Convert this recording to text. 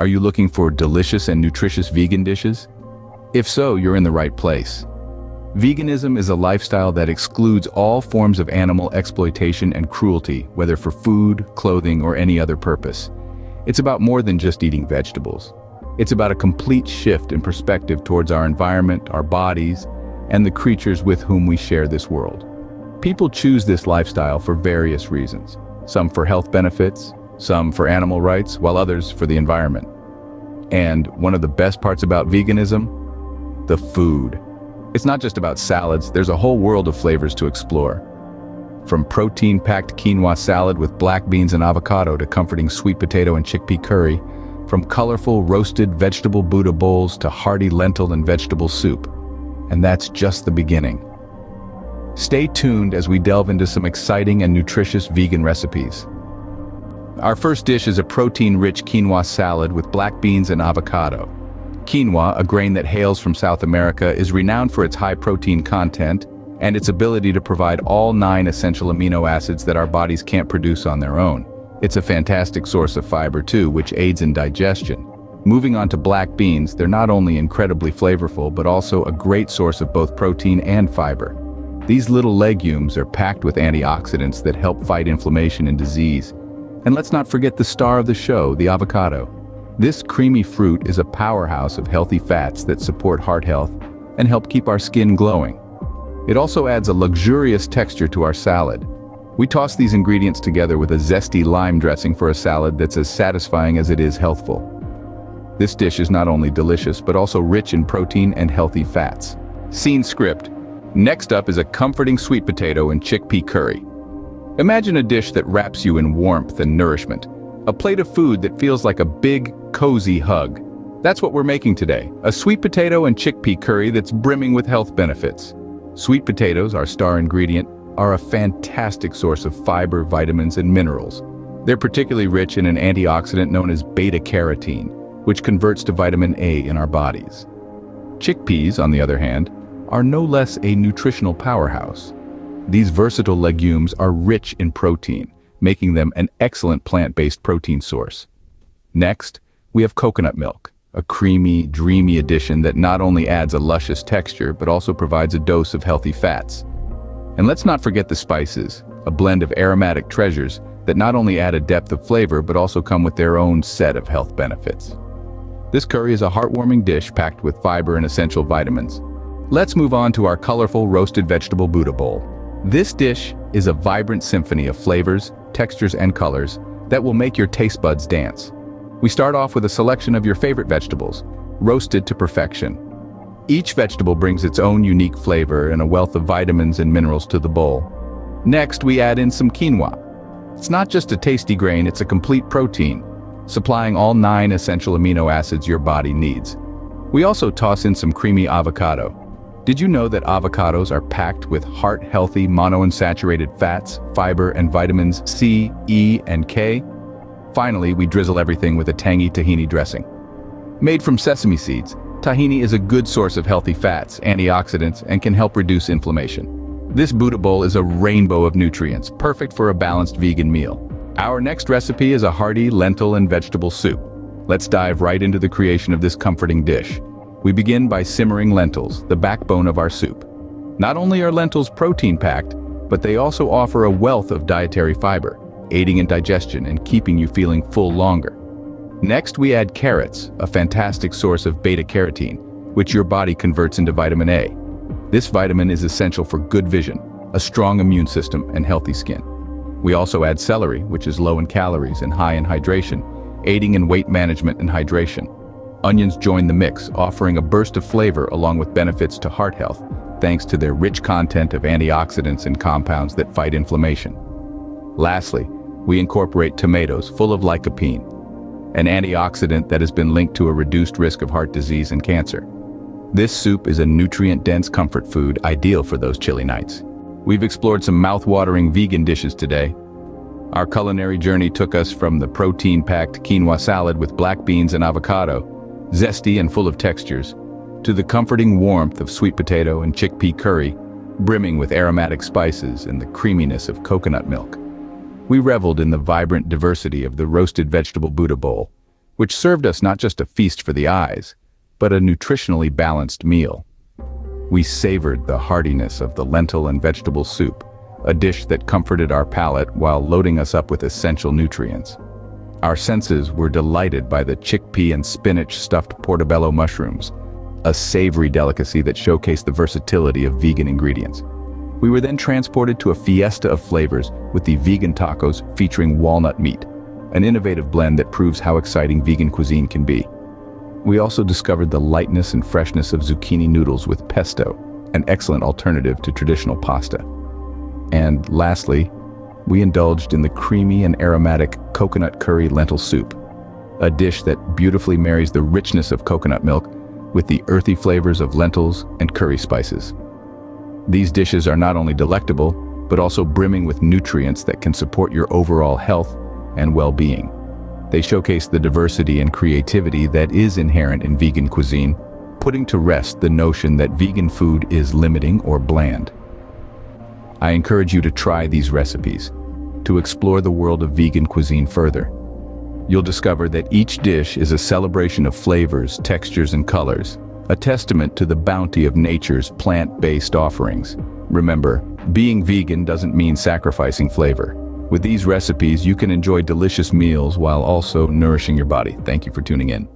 Are you looking for delicious and nutritious vegan dishes? If so, you're in the right place. Veganism is a lifestyle that excludes all forms of animal exploitation and cruelty, whether for food, clothing, or any other purpose. It's about more than just eating vegetables. It's about a complete shift in perspective towards our environment, our bodies, and the creatures with whom we share this world. People choose this lifestyle for various reasons. Some for health benefits, some for animal rights, while others for the environment. And one of the best parts about veganism? The food. It's not just about salads, there's a whole world of flavors to explore. From protein-packed quinoa salad with black beans and avocado to comforting sweet potato and chickpea curry, from colorful roasted vegetable Buddha bowls to hearty lentil and vegetable soup. And that's just the beginning. Stay tuned as we delve into some exciting and nutritious vegan recipes. Our first dish is a protein-rich quinoa salad with black beans and avocado. Quinoa, a grain that hails from South America, is renowned for its high protein content and its ability to provide all 9 essential amino acids that our bodies can't produce on their own. It's a fantastic source of fiber too, which aids in digestion. Moving on to black beans, they're not only incredibly flavorful, but also a great source of both protein and fiber. These little legumes are packed with antioxidants that help fight inflammation and disease. And let's not forget the star of the show, the avocado. This creamy fruit is a powerhouse of healthy fats that support heart health and help keep our skin glowing. It also adds a luxurious texture to our salad. We toss these ingredients together with a zesty lime dressing for a salad that's as satisfying as it is healthful. This dish is not only delicious, but also rich in protein and healthy fats. Scene script. Next up is a comforting sweet potato and chickpea curry. Imagine a dish that wraps you in warmth and nourishment. A plate of food that feels like a big, cozy hug. That's what we're making today, a sweet potato and chickpea curry that's brimming with health benefits. Sweet potatoes, our star ingredient, are a fantastic source of fiber, vitamins, and minerals. They're particularly rich in an antioxidant known as beta-carotene, which converts to vitamin A in our bodies. Chickpeas, on the other hand, are no less a nutritional powerhouse. These versatile legumes are rich in protein, making them an excellent plant-based protein source. Next, we have coconut milk, a creamy, dreamy addition that not only adds a luscious texture, but also provides a dose of healthy fats. And let's not forget the spices, a blend of aromatic treasures that not only add a depth of flavor, but also come with their own set of health benefits. This curry is a heartwarming dish packed with fiber and essential vitamins. Let's move on to our colorful roasted vegetable Buddha bowl. This dish is a vibrant symphony of flavors, textures, and colors that will make your taste buds dance. We start off with a selection of your favorite vegetables, roasted to perfection. Each vegetable brings its own unique flavor and a wealth of vitamins and minerals to the bowl. Next, we add in some quinoa. It's not just a tasty grain, it's a complete protein, supplying all 9 essential amino acids your body needs. We also toss in some creamy avocado. Did you know that avocados are packed with heart-healthy monounsaturated fats, fiber, and vitamins C, E, and K? Finally, we drizzle everything with a tangy tahini dressing. Made from sesame seeds, tahini is a good source of healthy fats, antioxidants, and can help reduce inflammation. This Buddha bowl is a rainbow of nutrients, perfect for a balanced vegan meal. Our next recipe is a hearty lentil and vegetable soup. Let's dive right into the creation of this comforting dish. We begin by simmering lentils, the backbone of our soup. Not only are lentils protein-packed, but they also offer a wealth of dietary fiber, aiding in digestion and keeping you feeling full longer. Next, we add carrots, a fantastic source of beta-carotene, which your body converts into vitamin A. This vitamin is essential for good vision, a strong immune system, and healthy skin. We also add celery, which is low in calories and high in hydration, aiding in weight management and hydration. Onions join the mix, offering a burst of flavor along with benefits to heart health, thanks to their rich content of antioxidants and compounds that fight inflammation. Lastly, we incorporate tomatoes full of lycopene, an antioxidant that has been linked to a reduced risk of heart disease and cancer. This soup is a nutrient-dense comfort food ideal for those chilly nights. We've explored some mouth-watering vegan dishes today. Our culinary journey took us from the protein-packed quinoa salad with black beans and avocado, zesty and full of textures, to the comforting warmth of sweet potato and chickpea curry, brimming with aromatic spices and the creaminess of coconut milk. We reveled in the vibrant diversity of the roasted vegetable Buddha bowl, which served us not just a feast for the eyes, but a nutritionally balanced meal. We savored the heartiness of the lentil and vegetable soup, a dish that comforted our palate while loading us up with essential nutrients. Our senses were delighted by the chickpea and spinach stuffed portobello mushrooms, a savory delicacy that showcased the versatility of vegan ingredients. We were then transported to a fiesta of flavors with the vegan tacos featuring walnut meat, an innovative blend that proves how exciting vegan cuisine can be. We also discovered the lightness and freshness of zucchini noodles with pesto, an excellent alternative to traditional pasta. And lastly, we indulged in the creamy and aromatic coconut curry lentil soup, a dish that beautifully marries the richness of coconut milk with the earthy flavors of lentils and curry spices. These dishes are not only delectable, but also brimming with nutrients that can support your overall health and well-being. They showcase the diversity and creativity that is inherent in vegan cuisine, putting to rest the notion that vegan food is limiting or bland. I encourage you to try these recipes, to explore the world of vegan cuisine further. You'll discover that each dish is a celebration of flavors, textures, and colors, a testament to the bounty of nature's plant-based offerings. Remember, being vegan doesn't mean sacrificing flavor. With these recipes, you can enjoy delicious meals while also nourishing your body. Thank you for tuning in.